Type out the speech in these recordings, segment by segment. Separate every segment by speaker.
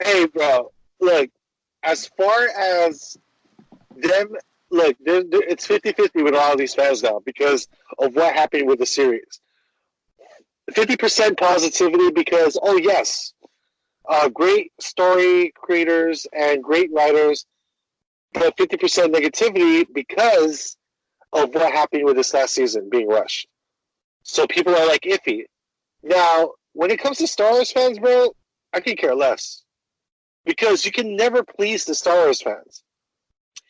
Speaker 1: Hey, bro, look, as far as them, look, it's 50-50 with all these fans now because of what happened with the series. 50% positivity because, oh, yes, great story creators and great writers, but 50% negativity because of what happened with this last season being rushed. So people are like iffy. Now, when it comes to Star Wars fans, bro, I can care less because you can never please the Star Wars fans.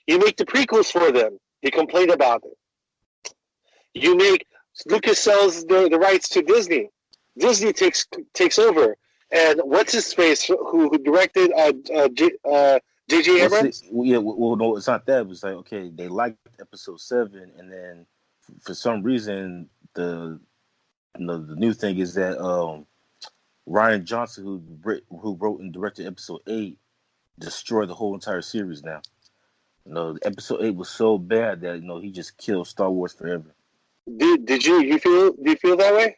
Speaker 1: You make the prequels for them. They complain about it. You make Lucas sells the rights to Disney. Disney takes over. And what's his face who directed J.J.
Speaker 2: Well, see,
Speaker 1: Abrams?
Speaker 2: yeah, well, no, it's not that. It was like, okay, they liked episode 7, and then for some reason, the new thing is that Ryan Johnson, who wrote and directed episode 8, destroyed the whole entire series. Now, episode 8 was so bad that he just killed Star Wars forever.
Speaker 1: Do you feel that way?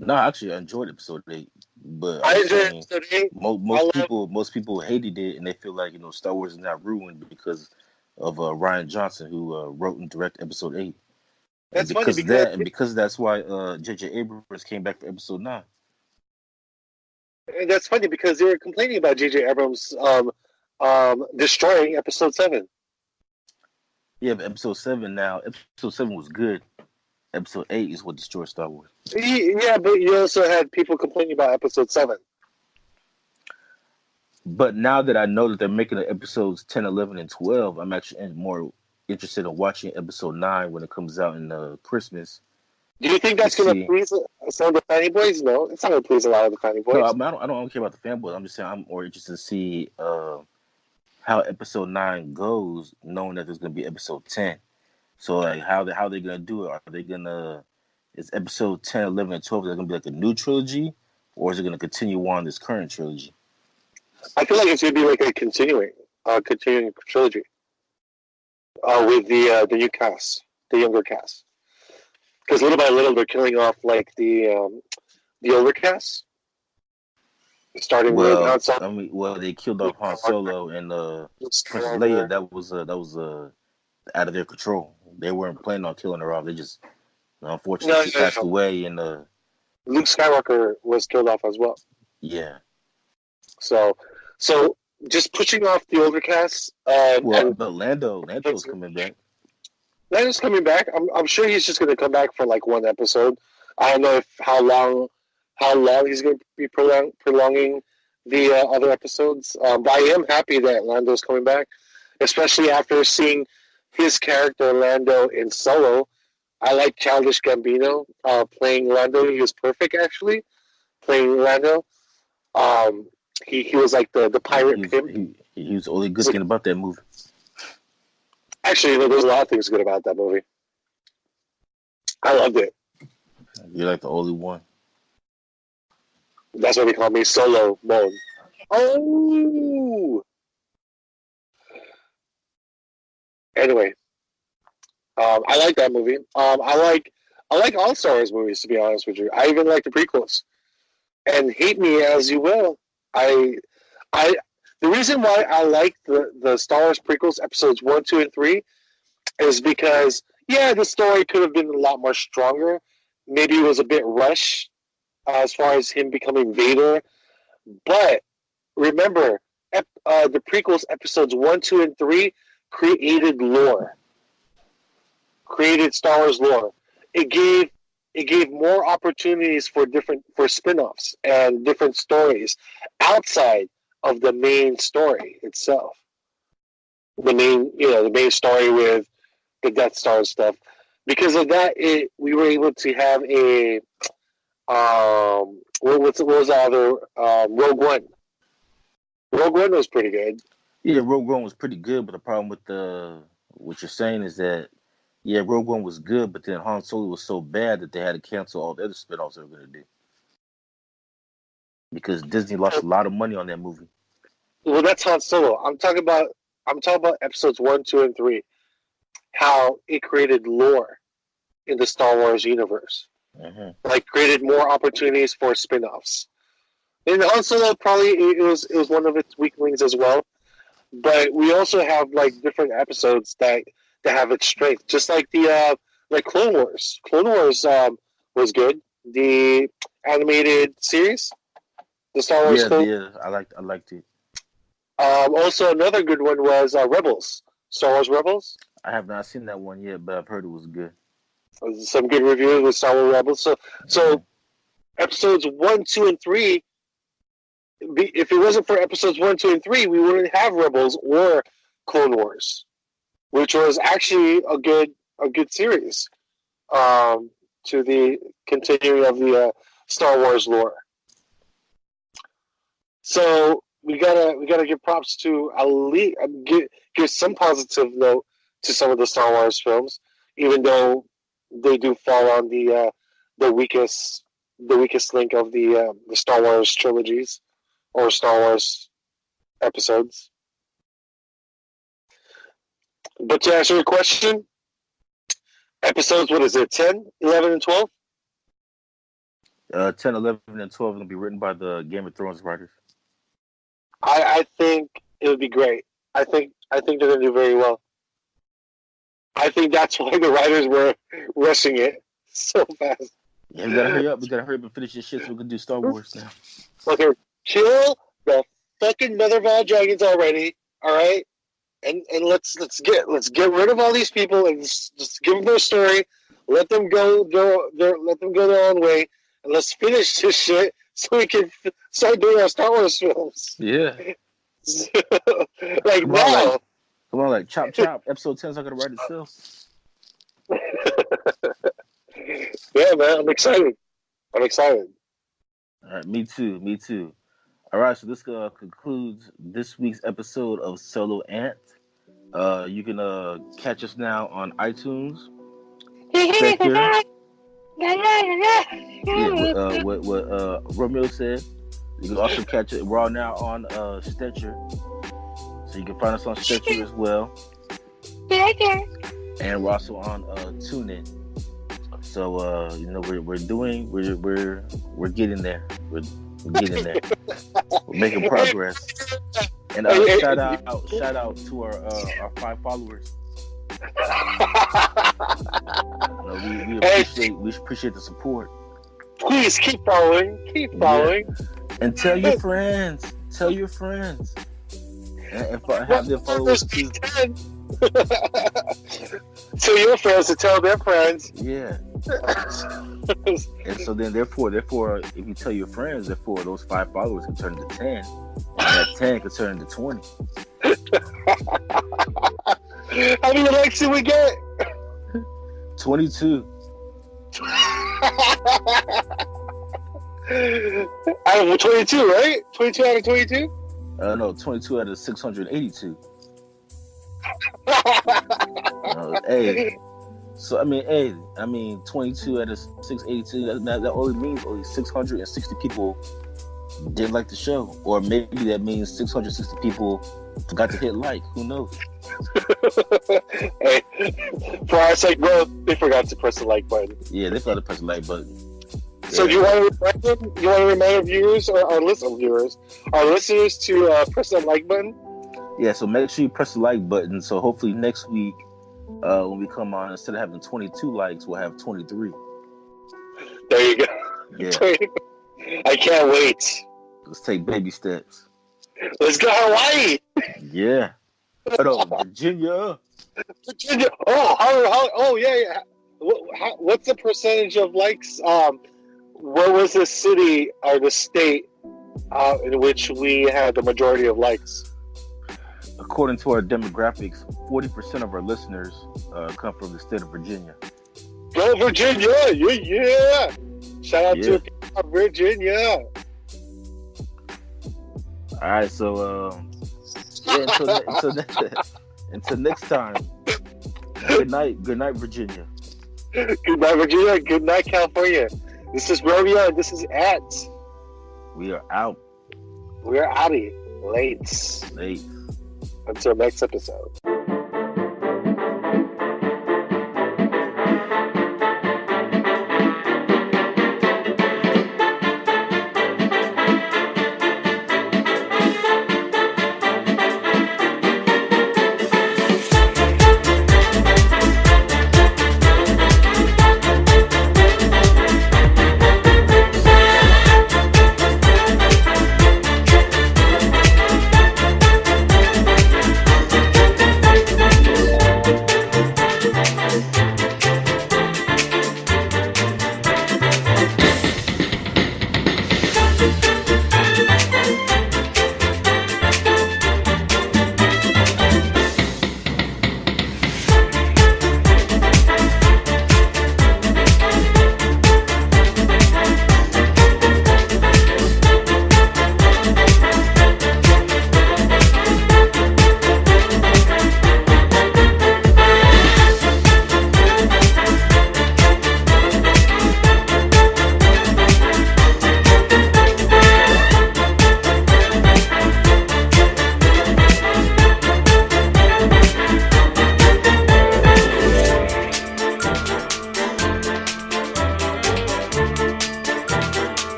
Speaker 2: No, actually, I enjoyed episode 8, but I'm
Speaker 1: I
Speaker 2: just
Speaker 1: enjoyed
Speaker 2: saying
Speaker 1: episode 8. I
Speaker 2: most
Speaker 1: love
Speaker 2: people hated it, and they feel like Star Wars is not ruined because of Ryan Johnson, who wrote and directed episode 8, and
Speaker 1: That's funny because
Speaker 2: that's why J.J. Abrams came back for episode 9.
Speaker 1: they were complaining about J.J. Abrams destroying episode 7.
Speaker 2: Yeah, but episode 7 was good. Episode 8 is what destroyed Star Wars.
Speaker 1: Yeah, but you also had people complaining about episode 7.
Speaker 2: But now that I know that they're making the episodes 10, 11, and 12, I'm actually more interested in watching episode 9 when it comes out in Christmas
Speaker 1: Do you think
Speaker 2: to
Speaker 1: that's going to
Speaker 2: see.
Speaker 1: please some of the fanny boys? No, it's not going to please a lot of the fanny
Speaker 2: No,
Speaker 1: boys.
Speaker 2: I don't care about the fanboys. I'm just saying I'm more interested to see how episode 9 goes, knowing that there's going to be episode 10. So like how they going to do it? Are they going to is episode 10, 11, and 12 going to be like a new trilogy, or is it going to continue on this current trilogy?
Speaker 1: I feel like it's going to be like a continuing trilogy with the new cast, the younger cast. Because little by little, they're killing off like the older cast, starting with Han
Speaker 2: Well,
Speaker 1: Solo,
Speaker 2: I mean, they killed off
Speaker 1: Luke
Speaker 2: Han
Speaker 1: Skywalker,
Speaker 2: Solo and
Speaker 1: Luke
Speaker 2: Princess Leia.
Speaker 1: Skywalker.
Speaker 2: That was out of their control. They weren't planning on killing her off. They just unfortunately
Speaker 1: No,
Speaker 2: she
Speaker 1: no,
Speaker 2: passed
Speaker 1: no.
Speaker 2: away and
Speaker 1: Luke Skywalker was killed off as well.
Speaker 2: yeah.
Speaker 1: So just pushing off the older cast.
Speaker 2: Well,
Speaker 1: And
Speaker 2: but Lando's coming back.
Speaker 1: Leonard's coming back. I'm sure he's just going to come back for like one episode. I don't know how long he's going to be prolonging the other episodes. But I am happy that Lando's coming back, especially after seeing his character Lando in Solo. I like Childish Gambino playing Lando. He was perfect actually playing Lando. Um, he was like the pirate pimp.
Speaker 2: He was the only good thing about that movie.
Speaker 1: Actually, there's a lot of things good about that movie. I loved it.
Speaker 2: You're like the only one.
Speaker 1: That's why they call me Solo Mode. Oh. Anyway, I like that movie. I like all Star Wars movies, to be honest with you. I even like the prequels. And hate me as you will. I the reason why I like the Star Wars prequels, episodes 1, 2, and 3, is because the story could have been a lot more stronger. Maybe it was a bit rushed as far as him becoming Vader. But remember, the prequels, episodes 1, 2, and 3, created lore, created Star Wars lore. It gave more opportunities for spin-offs and different stories outside of the main story itself. The main story with the Death Star stuff. Because of that, we were able to have a what was the other Rogue One. Rogue One was pretty good.
Speaker 2: Yeah, Rogue One was pretty good, but the problem with what you're saying is that Rogue One was good, but then Han Solo was so bad that they had to cancel all the other spinoffs they were going to do because Disney lost a lot of money on that movie.
Speaker 1: Well, that's Han Solo. I'm talking about episodes 1, 2, and 3. How it created lore in the Star Wars universe.
Speaker 2: Mm-hmm.
Speaker 1: Like created more opportunities for spin-offs. And also, probably it was one of its weaklings as well. But we also have like different episodes that have its strength, just like the like Clone Wars. Clone Wars was good. The animated series, the Star Wars
Speaker 2: Yeah,
Speaker 1: Clone.
Speaker 2: yeah. I liked it.
Speaker 1: Also, another good one was Rebels. Star Wars Rebels.
Speaker 2: I have not seen that one yet, but I've heard it was good.
Speaker 1: Some good reviews with Star Wars Rebels. So
Speaker 2: Mhm.
Speaker 1: episodes 1, 2, and 3. If it wasn't for episodes 1, 2, and 3, we wouldn't have Rebels or Clone Wars, which was actually a good series to the continuing of the Star Wars lore. So we gotta give props to at least give some positive note to some of the Star Wars films, even though they do fall on the weakest link of the Star Wars trilogies or Star Wars episodes. But to answer your question, episodes, what is it, 10, 11, and 12?
Speaker 2: 10, 11, and 12 will be written by the Game of Thrones writers.
Speaker 1: I think it would be great. I think they're going to do very well. I think that's why the writers were rushing it so fast.
Speaker 2: Yeah, we gotta hurry up. We gotta hurry up and finish this shit so we can do Star Wars now.
Speaker 1: Okay, chill the fucking mother of all dragons already. All right, and let's get rid of all these people and just give them their story. Let them go let them go their own way, and let's finish this shit so we can start doing our Star Wars films.
Speaker 2: Yeah.
Speaker 1: Like
Speaker 2: Come on,
Speaker 1: now.
Speaker 2: like chop chop. Episode 10 is not gonna write itself.
Speaker 1: Yeah, man, I'm excited.
Speaker 2: All right, me too. All right, so this concludes this week's episode of Solo Ant. You can catch us now on iTunes, Stitcher. Yeah, what Romeo said. You can also catch it. We're all now on Stitcher, so you can find us on Stitcher as well. And we're also on TuneIn. So we're getting there. We're getting there. We're making progress. And shout out to our 5 followers. We appreciate the support.
Speaker 1: Please keep following.
Speaker 2: Yeah. And tell your friends. And have them follow us too.
Speaker 1: Tell your friends to tell their friends.
Speaker 2: Yeah. And so then therefore, if you tell your friends, therefore those 5 followers can turn into 10. And that 10 can turn into 20.
Speaker 1: How many likes did we get?
Speaker 2: 22.
Speaker 1: Out of 22, right? 22 out of 22?
Speaker 2: No, 22 out of 682. Hey. So I mean 22 out of 682. That only means only 660 people didn't like the show, or maybe that means 660 people forgot to hit like. Who knows?
Speaker 1: Hey, for our sake, bro, they forgot to press the like button.
Speaker 2: Yeah, they forgot to press the like button. Yeah.
Speaker 1: So do you want to remind them? You want to remind our viewers or our listeners to press that like button?
Speaker 2: Yeah. So make sure you press the like button. So hopefully next week, when we come on, instead of having 22 likes, we'll have 23.
Speaker 1: There you go.
Speaker 2: Yeah.
Speaker 1: I can't wait.
Speaker 2: Let's take baby steps.
Speaker 1: Let's go Hawaii.
Speaker 2: Yeah. Oh, Virginia.
Speaker 1: Oh, yeah. What's the percentage of likes? What was the city or the state in which we had the majority of likes?
Speaker 2: According to our demographics, 40% of our listeners come from the state of Virginia.
Speaker 1: Go Virginia! Yeah! Shout out to Virginia.
Speaker 2: All right, so until next time. Good night, Virginia.
Speaker 1: Good night, Virginia. Good night, California. This is Romeo, and this is Ant.
Speaker 2: We are out.
Speaker 1: We are out of here. Late.
Speaker 2: Late.
Speaker 1: Until next episode.